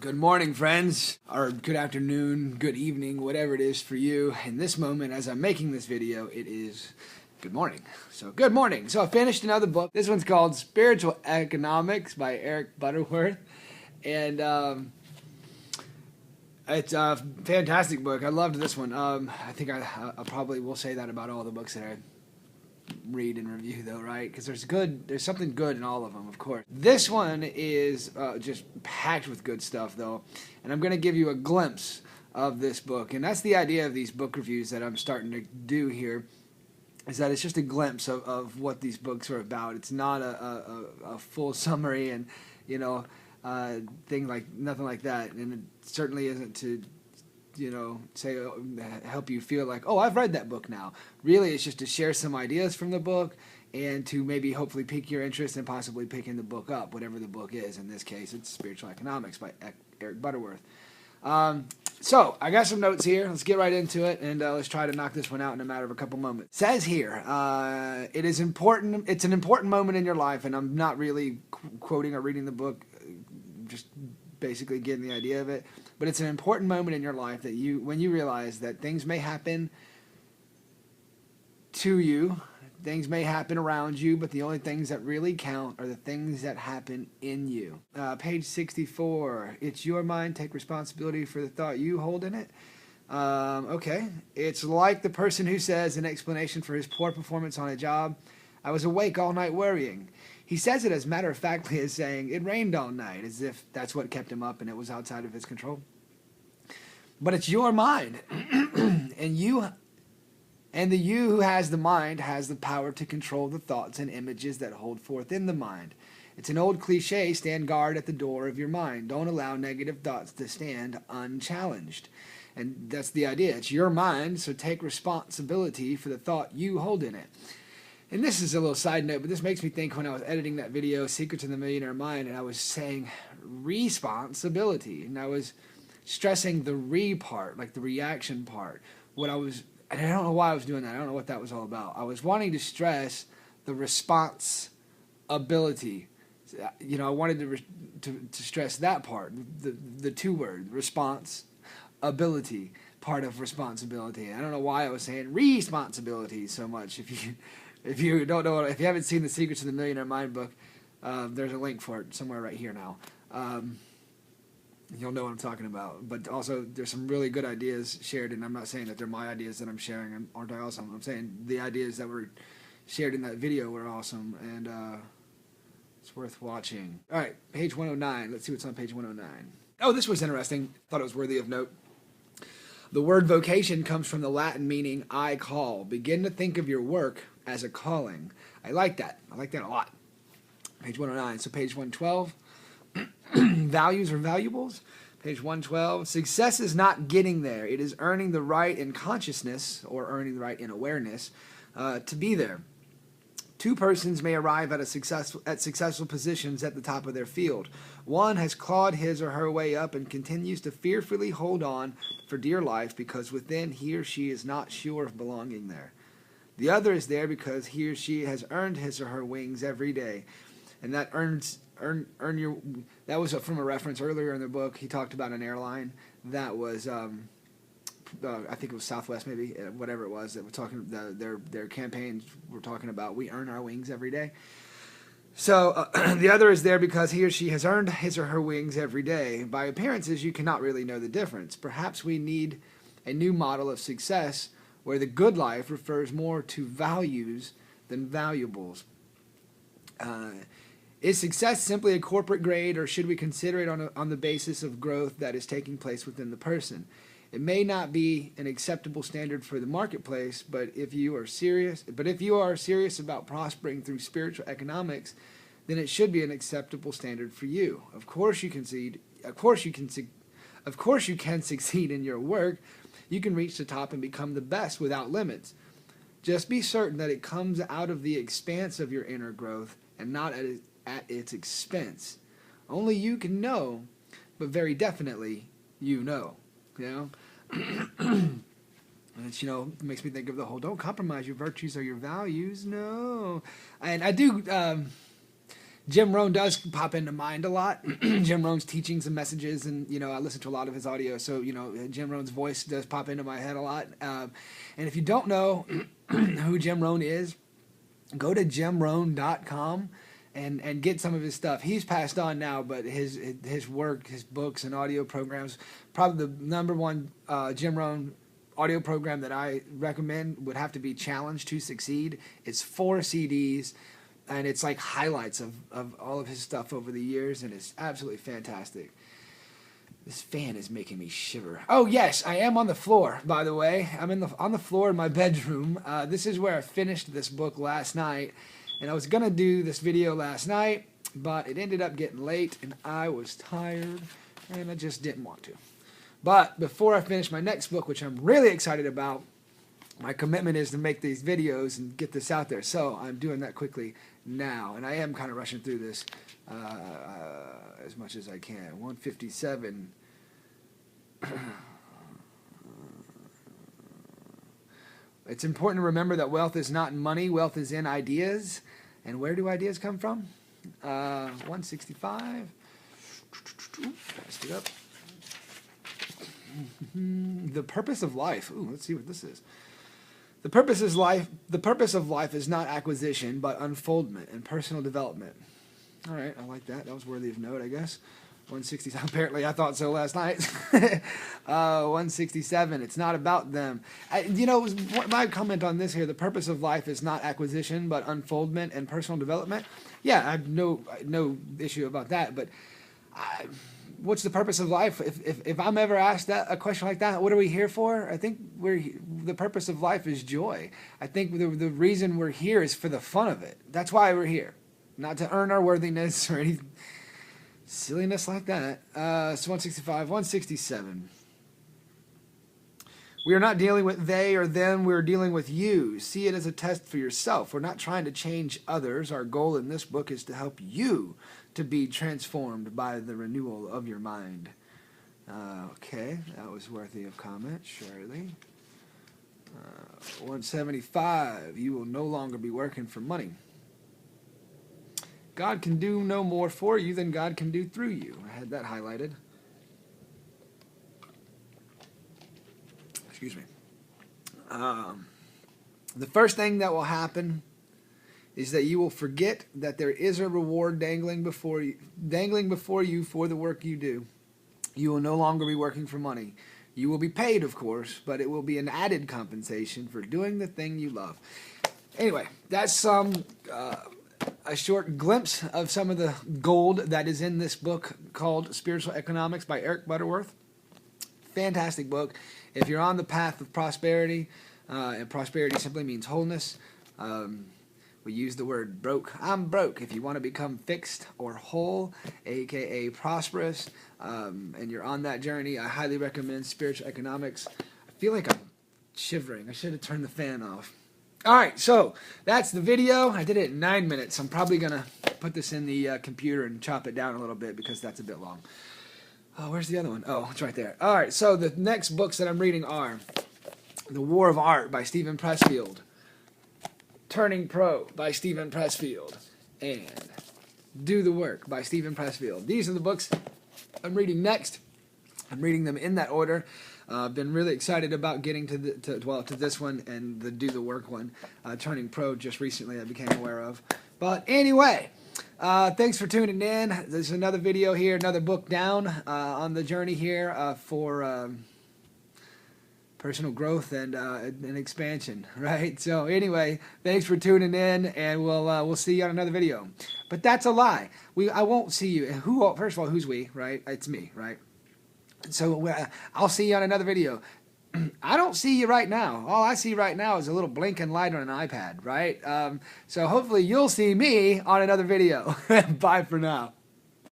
Good morning, friends, or good afternoon, good evening, whatever it is for you. In this moment, as I'm making this video, it is good morning. So, good morning. So, I finished another book. This one's called Spiritual Economics by Eric Butterworth. And it's a fantastic book. I loved this one. I think I probably will say that about all the books that I read and review, though, right? Because there's something good in all of them, of course. This one is just packed with good stuff, though, and I'm going to give you a glimpse of this book. And that's the idea of these book reviews that I'm starting to do here, is that it's just a glimpse of what these books are about. It's not a full summary and thing like nothing like that, and it certainly isn't to say, help you feel like, oh, I've read that book now. Really, it's just to share some ideas from the book and to maybe hopefully pique your interest in possibly picking the book up, whatever the book is. In this case, it's Spiritual Economics by Eric Butterworth. So, I got some notes here. Let's get right into it, and let's try to knock this one out in a matter of a couple moments. It says here, it is important. It's an important moment in your life, and I'm not really quoting or reading the book, just basically getting the idea of it. But it's an important moment in your life that when you realize that things may happen to you, things may happen around you, but the only things that really count are the things that happen in you. Page 64, it's your mind, take responsibility for the thought you hold in it. Okay, it's like the person who says in explanation for his poor performance on a job, I was awake all night worrying. He says it as matter-of-factly as saying, it rained all night, as if that's what kept him up and it was outside of his control. But it's your mind, and the you who has the mind has the power to control the thoughts and images that hold forth in the mind. It's an old cliche, stand guard at the door of your mind. Don't allow negative thoughts to stand unchallenged. And that's the idea. It's your mind, so take responsibility for the thought you hold in it. And this is a little side note, but this makes me think when I was editing that video, Secrets in the Millionaire Mind, and I was saying responsibility, and I was stressing the re part, like the reaction part. And I don't know why I was doing that. I don't know what that was all about. I was wanting to stress the response ability. I wanted to stress that part, the two word response ability part of responsibility. I don't know why I was saying responsibility so much. If you don't know, if you haven't seen the Secrets of the Millionaire Mind book, there's a link for it somewhere right here now. You'll know what I'm talking about. But also, there's some really good ideas shared, and I'm not saying that they're my ideas that I'm sharing, aren't I awesome? I'm saying the ideas that were shared in that video were awesome, and it's worth watching. All right, page 109. Let's see what's on page 109. Oh, this was interesting. Thought it was worthy of note. The word vocation comes from the Latin meaning I call. Begin to think of your work as a calling. I like that. I like that a lot. Page 109. So page 112. Values or valuables. Page 112. Success is not getting there. It is earning the right in consciousness, or earning the right in awareness, to be there. Two persons may arrive at successful positions at the top of their field. One has clawed his or her way up and continues to fearfully hold on for dear life because within he or she is not sure of belonging there. The other is there because he or she has earned his or her wings every day. And that that was from a reference earlier in the book. He talked about an airline that was I think it was Southwest, maybe, whatever it was, that we're talking, their campaigns were talking about, we earn our wings every day. So the other is there because he or she has earned his or her wings every day. By appearances, you cannot really know the difference. Perhaps we need a new model of success where the good life refers more to values than valuables. Is success simply a corporate grade, or should we consider it on the basis of growth that is taking place within the person? It may not be an acceptable standard for the marketplace, but if you are serious about prospering through spiritual economics, then it should be an acceptable standard for you. Of course you can succeed in your work. You can reach the top and become the best without limits. Just be certain that it comes out of the expanse of your inner growth and not at its expense. Only you can know, but very definitely you know. And it's, it makes me think of the whole, don't compromise your virtues or your values. No. And I do, Jim Rohn does pop into mind a lot. Jim Rohn's teachings and messages, and I listen to a lot of his audio, so Jim Rohn's voice does pop into my head a lot. And if you don't know who Jim Rohn is, go to jimrohn.com and get some of his stuff. He's passed on now, but his work, his books and audio programs, probably the number one Jim Rohn audio program that I recommend would have to be Challenge to Succeed. It's 4 CDs. And it's like highlights of all of his stuff over the years, and it's absolutely fantastic. This fan is making me shiver. Oh yes, I am on the floor, by the way. I'm on the floor in my bedroom. This is where I finished this book last night, and I was gonna do this video last night, but it ended up getting late, and I was tired, and I just didn't want to. But before I finish my next book, which I'm really excited about, my commitment is to make these videos and get this out there, so I'm doing that quickly now, and I am kind of rushing through this as much as I can. 157. It's important to remember that wealth is not in money, wealth is in ideas. And where do ideas come from? 165. Passed it up. The purpose of life. Ooh, let's see what this is. The purpose of life is not acquisition, but unfoldment and personal development. All right, I like that. That was worthy of note, I guess. 167. Apparently, I thought so last night. 167. It's not about them. My comment on this here. The purpose of life is not acquisition, but unfoldment and personal development. Yeah, I have no issue about that. But what's the purpose of life? If I'm ever asked a question like that, what are we here for? I think the purpose of life is joy. I think the reason we're here is for the fun of it. That's why we're here, not to earn our worthiness or any silliness like that. So 165, 167. We are not dealing with they or them. We're dealing with you. See it as a test for yourself. We're not trying to change others. Our goal in this book is to help you to be transformed by the renewal of your mind. Okay, that was worthy of comment, surely. 175, you will no longer be working for money. God can do no more for you than God can do through you. I had that highlighted. Excuse me. The first thing that will happen is that you will forget that there is a reward dangling before you for the work you do. You will no longer be working for money. You will be paid, of course, but it will be an added compensation for doing the thing you love. Anyway, that's a short glimpse of some of the gold that is in this book called Spiritual Economics by Eric Butterworth. Fantastic book. If you're on the path of prosperity, and prosperity simply means wholeness, we use the word broke. I'm broke. If you want to become fixed or whole, aka prosperous, and you're on that journey, I highly recommend Spiritual Economics. I feel like I'm shivering. I should have turned the fan off. All right, so that's the video. I did it in 9 minutes. I'm probably going to put this in the computer and chop it down a little bit because that's a bit long. Oh, where's the other one? Oh, it's right there. All right, so the next books that I'm reading are The War of Art by Stephen Pressfield, Turning Pro by Stephen Pressfield, and Do the Work by Stephen Pressfield. These are the books I'm reading next. I'm reading them in that order. I've been really excited about getting to this one and the Do the Work one. Turning Pro just recently I became aware of. But anyway, thanks for tuning in. There's another video here, another book down on the journey here for personal growth and expansion, right? So anyway, thanks for tuning in, and we'll see you on another video. But that's a lie. I won't see you. First of all, who's we, right? It's me, right? So I'll see you on another video. I don't see you right now. All I see right now is a little blinking light on an iPad, right? So hopefully you'll see me on another video. Bye for now.